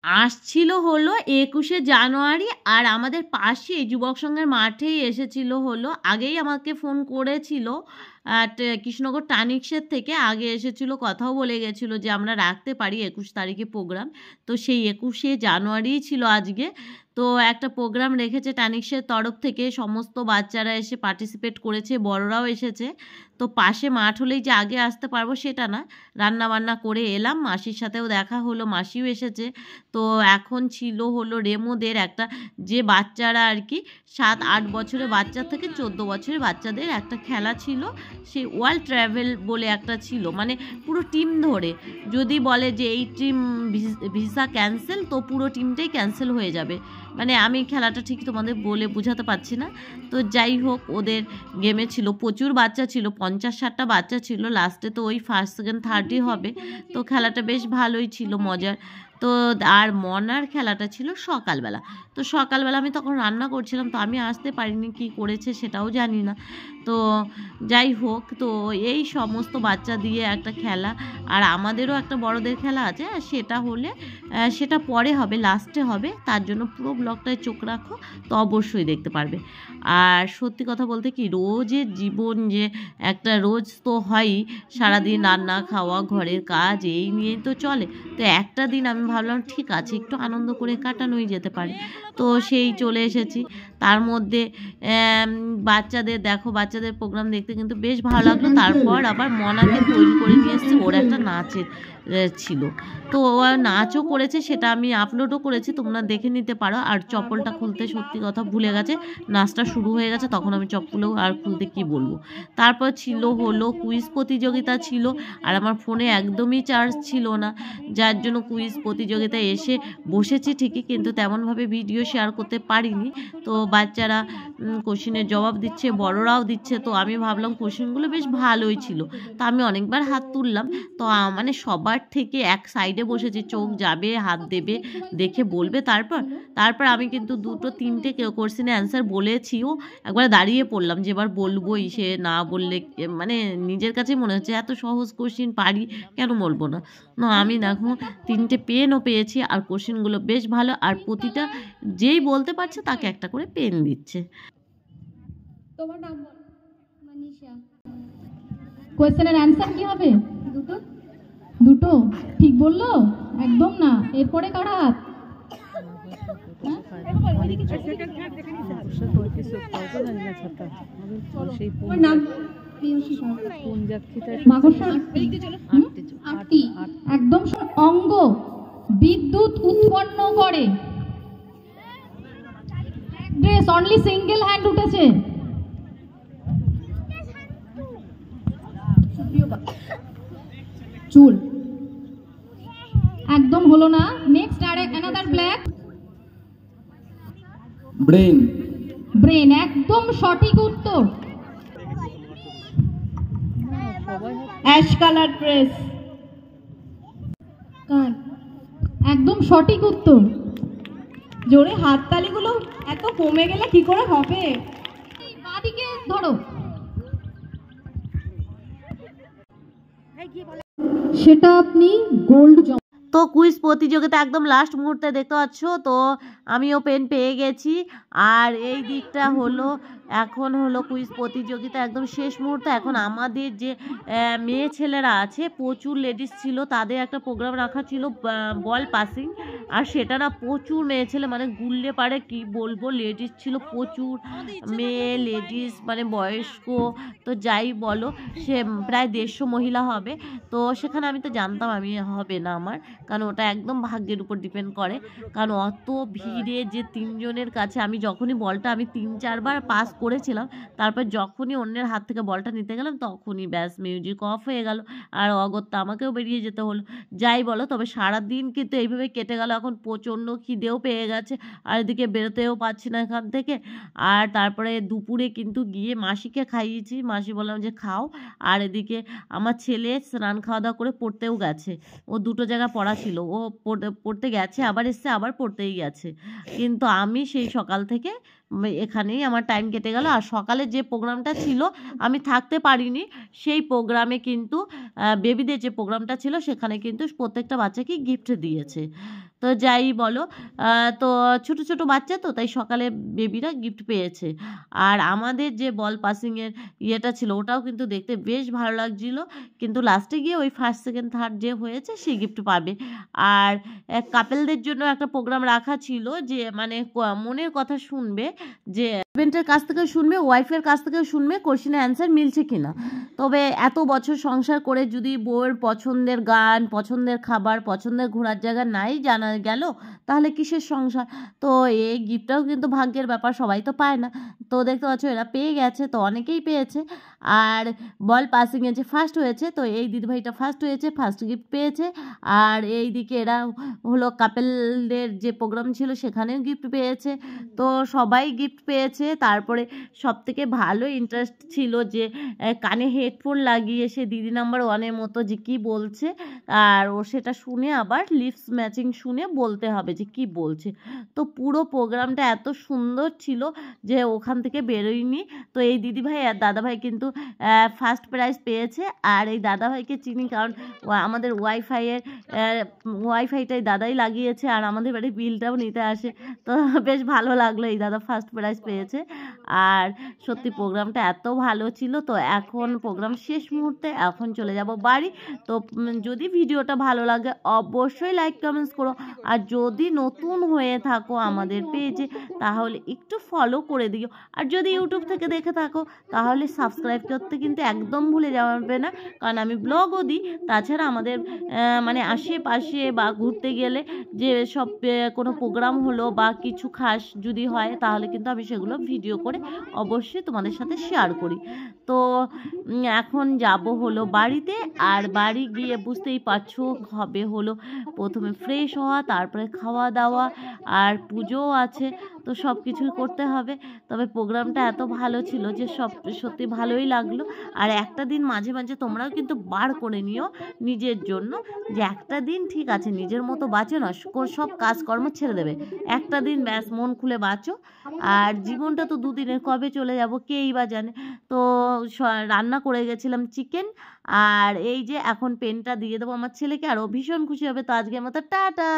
আসছিল হলো ২১শে জানুয়ারি, আর আমাদের পাশেই যুবক সংঘের মাঠেই এসেছিল হলো, আগেই আমাকে ফোন করেছিল কৃষ্ণনগর টানিক্সের থেকে আগে এসেছিল, কথাও বলে গেছিলো যে আমরা রাখতে পারি ২১ তারিখে প্রোগ্রাম। তো সেই ২১শে জানুয়ারিই ছিল আজকে। তো একটা প্রোগ্রাম রেখেছে টানিক্সের তরফ থেকে, সমস্ত বাচ্চারা এসে পার্টিসিপেট করেছে, বড়রাও এসেছে। তো পাশে মাঠ হলেই যে আগে আসতে পারবো সেটা না, রান্না বান্না করে এলাম, মাসির সাথেও দেখা হলো, মাসিও এসেছে। তো এখন ছিল হলো রেমোদের একটা, যে বাচ্চারা আর কি ৭-৮ বছরের বাচ্চা থেকে ১৪ বছরের বাচ্চাদের একটা খেলা ছিল, সেই ওয়ার্ল্ড ট্র্যাভেল বলে একটা ছিল, মানে পুরো টিম ধরে যদি বলে যে এই টিম ভিসা ক্যান্সেল, তো পুরো টিমটাই ক্যান্সেল হয়ে যাবে। মানে আমি খেলাটা ঠিক তোমাদের বলে বোঝাতে পারছি না। তো যাই হোক, ওদের গেমে ছিল প্রচুর বাচ্চা, ছিল ৫০-৬০টা বাচ্চা ছিল, লাস্টে তো ওই ফার্স্ট সেকেন্ড থার্ডই হবে। তো খেলাটা বেশ ভালোই ছিল, মজার। তো আর মনার খেলাটা ছিল সকালবেলা। তো সকালবেলা আমি তখন রান্না করছিলাম, তো আমি আসতে পারিনি, কি করেছে সেটাও জানি না। তো যাই হোক, তো এই সমস্ত বাচ্চা দিয়ে একটা খেলা, আর আমাদেরও একটা বড়দের খেলা আছে, আর সেটা হলে সেটা পরে হবে, লাস্টে হবে, তার জন্য পুরো ব্লগটায় চোখ রাখো, তো অবশ্যই দেখতে পারবে। আর সত্যি কথা বলতে কি, রোজের জীবন যে একটা, রোজ তো হয়ই, সারাদিন রান্না খাওয়া ঘরের কাজ এই নিয়েই তো চলে। তো একটা দিন আমি ভাবলাম ঠিক আছে, একটু আনন্দ করে কাটানোই যেতে পারে। তো সেই চলে এসেছি। তার মধ্যে বাচ্চাদের দেখো, বাচ্চাদের প্রোগ্রাম দেখতে কিন্তু বেশ ভালো লাগলো। তারপর আবার মনাকে তৈরি করে নিয়ে এসেছি, ওর একটা নাচের ছিল, তো ও নাচও করেছে, সেটা আমি আপলোডও করেছি, তোমরা দেখে নিতে পারো। আর চপ্পলটা খুলতে সত্যি কথা ভুলে গেছে, নাচটা শুরু হয়ে গেছে, তখন আমি চপ্পলেও আর খুলতে কি বলবো। তারপর ছিল হলো কুইজ প্রতিযোগিতা ছিল, আর আমার ফোনে একদমই চার্জ ছিল না, যার জন্য কুইজ প্রতিযোগিতায় এসে বসেছি ঠিকই, কিন্তু তেমনভাবে ভিডিও শেয়ার করতে পারিনি। তো বাচ্চারা কোশ্চেনের জবাব দিচ্ছে, বড়রাও দিচ্ছে, তো আমি ভাবলাম কোশ্চেনগুলো বেশ ভালোই ছিল, তো আমি অনেকবার হাত তুললাম। তো মানে সবার থেকে এক সাইডে বসেছি, চোখ যাবে, হাত দেবে, দেখে বলবে, তারপর আমি কিন্তু 2-3টে কোশ্চেনের অ্যান্সার বলেছিও, একবার দাঁড়িয়ে পড়লাম যে এবার বলবোই, সে না বললে মানে নিজের কাছেই মনে হচ্ছে এত সহজ কোশ্চেন পারি, কেন বলবো না। না, আমি দেখো 3টে পেনও পেয়েছি, আর কোশ্চেনগুলো বেশ ভালো, আর প্রতিটা যেই বলতে পারছে তাকে একটা করে পেন দিচ্ছে। তোমার নাম? মানিশা। কোশ্চেনের অ্যান্সার কি হবে? দুটো ঠিক বললো? একদম না। এরপরে কার হাত? একদম অঙ্গ বিদ্যুৎ উৎপন্ন করে। ড্রেস অনলি সিঙ্গেল হ্যান্ড উঠেছে। চুল একদম হলো না। নেক্সট আর অ্যানাদার ব্ল্যাক। ব্রেন। ব্রেন একদম সঠিক উত্তর। Ash colour dress. কান একদম সঠিক উত্তর। জোরে হাততালিগুলো এত কমে গেলে কি করে হবে? বাঁদিকে ধরো। সেটা আপনি গোল্ড। তো কুইজ প্রতিযোগিতা একদম লাস্ট মুহূর্তে দেখতে পাচ্ছ, তো আমিও পেন পেয়ে গেছি। আর এই দিকটা হলো, এখন হলো কুইজ প্রতিযোগিতা একদম শেষ মুহূর্তে। এখন আমাদের যে মেয়ে ছেলেরা আছে, প্রচুর লেডিস ছিল, তাদের একটা প্রোগ্রাম রাখা ছিল বল পাসিং, আর সেটা না প্রচুর মেয়ে ছেলে, মানে গুললে পারে কি বলবো, লেডিস ছিল প্রচুর, মেয়ে লেডিস মানে বয়স্ক, তো যাই বলো, সে প্রায় 150 মহিলা হবে। তো সেখানে আমি তো জানতাম আমি হবে না আমার, কারণ ওটা একদম ভাগ্যের উপর ডিপেন্ড করে, কারণ অত ভিড়ে যে 3 জনের কাছে আমি যখনই বলটা আমি 3-4 বার পাস করেছিলাম, তারপর যখনই অন্যের হাত থেকে বলটা নিতে গেলাম তখনই ব্যাস মিউজিক অফ হয়ে গেল, আর অগত্যা আমাকেও বেরিয়ে যেতে হলো। যাই বলো, তবে সারাদিন কিন্তু এইভাবে কেটে গেল। এখন প্রচণ্ড খিদেও পেয়ে গেছে, আর এদিকে বেরোতেও পারছি না এখান থেকে। আর তারপরে দুপুরে কিন্তু গিয়ে মাসিকে খাইয়েছি, মাসি বললাম যে খাও। আর এদিকে আমার ছেলে স্নান খাওয়া দাওয়া করে পড়তেও গেছে, ও 2টো জায়গা পড়া ছিল, ও পড়তে গেছে, আবার এসছে, আবার পড়তেই গেছে। কিন্তু আমি সেই সকাল থেকে এখানেই আমার টাইম কেটে গেল। আর সকালে যে প্রোগ্রামটা ছিল আমি থাকতে পারিনি, সেই প্রোগ্রামে কিন্তু বেবিদের যে প্রোগ্রামটা ছিল সেখানে কিন্তু প্রত্যেকটা বাচ্চাকে গিফট দিয়েছে। তো যাই বলো, তো ছোট ছোট বাচ্চা তো তাই সকালে বেবিরা গিফট পেয়েছে। আর আমাদের যে বল পাসিংয়ের ইয়েটা ছিল ওটাও কিন্তু দেখতে বেশ ভালো লাগছিল, কিন্তু লাস্টে গিয়ে ওই ফার্স্ট সেকেন্ড থার্ড যে হয়েছে সে গিফট পাবে। আর কাপেলদের জন্য একটা প্রোগ্রাম রাখা ছিল, যে মানে মনের কথা শুনবে, যে হাজবেন্ডের কাছ থেকেও শুনবে, ওয়াইফের কাছ থেকেও শুনবে কোশ্চেনের অ্যান্সার মিলছে কিনা। তবে এত বছর সংসার করে যদি বউয়ের পছন্দের গান, পছন্দের খাবার, পছন্দের ঘোরার জায়গা নাই জানা গেল, তাহলে কিসের সংসার। তো এই গিফটটাও কিন্তু ভাগ্যের ব্যাপার, সবাই তো পায় না। তো দেখতে পাচ্ছ এরা পেয়ে গেছে, তো অনেকেই পেয়েছে। আর বল পাসিংয়ে যে ফার্স্ট হয়েছে, তো এই দিদিভাইটা ফার্স্ট হয়েছে, ফার্স্ট গিফট পেয়েছে। আর এই দিকে এরা হলো কাপেলদের যে প্রোগ্রাম ছিল সেখানেও গিফট পেয়েছে। তো সবাই গিফট পেয়েছে। তারপরে সবথেকে ভালো ইন্টারেস্ট ছিল যে কানে হেডফোন লাগিয়ে সে দিদি নাম্বার ওয়ানের মতো যে কি বলছে, আর ও সেটা শুনে আবার লিপস ম্যাচিং শুনে বলতে হবে যে কি বলছে। তো পুরো প্রোগ্রামটা এত সুন্দর ছিল যে ওখান থেকে বেরোয়নি। তো এই দিদিভাই আর দাদাভাই কিন্তু ফার্স্ট প্রাইজ পেয়েছে। আর এই দাদাভাইকে চিনি, কারণ আমাদের ওয়াইফাইটাই দাদাই লাগিয়েছে, আর আমাদের বাড়ি বিলটাও নিতে আসে। তো বেশ ভালো লাগলো এই দাদা ফার্স্ট প্রাইজ পেয়েছে। আর সত্যি প্রোগ্রামটা এত ভালো ছিল। তো এখন প্রোগ্রাম শেষ মুহূর্তে, এখন চলে যাব বাড়ি। তো যদি ভিডিওটা ভালো লাগে অবশ্যই লাইক কমেন্টস করো, আর যদি নতুন হয়ে থাকো আমাদের পেজে তাহলে একটু ফলো করে দিও, আর যদি ইউটিউব থেকে দেখে থাকো তাহলে সাবস্ক্রাইব করতে কিন্তু একদম ভুলে যাবে না, কারণ আমি ব্লগও দিই। তাছাড়া আমাদের মানে আশেপাশে বা ঘুরতে গেলে যে সব কোনো প্রোগ্রাম হলো বা কিছু খাস যদি হয়, তাহলে কিন্তু আমি সেগুলো ভিডিও করে অবশ্যই তোমাদের সাথে শেয়ার করি। তো এখন যাব হলো বাড়িতে। আর বাড়ি গিয়ে বুঝতেই পারছো হবে হলো প্রথমে ফ্রেশ হওয়া, তারপরে খাওয়া দাওয়া, আর পুজোও আছে। তো সব কিছুই করতে হবে। তবে প্রোগ্রামটা এত ভালো ছিল যে সত্যি ভালোই লাগলো। আর একটা দিন মাঝে মাঝে তোমরাও কিন্তু বার করে নিও নিজের জন্য, যে একটা দিন ঠিক আছে নিজের মতো বাঁচো না, সব কাজকর্ম ছেড়ে দেবে, একটা দিন ব্যাস মন খুলে বাঁচো। আর জীবনটা তো দুদিনের, কবে চলে যাব কেই বা জানে। তো রান্না করে গেছিলাম চিকেন। আর এই যে এখন পেনটা দিয়ে দেবো আমার ছেলেকে, আর ও ভীষণ খুশি হবে। তো আজকের মতো টাটা।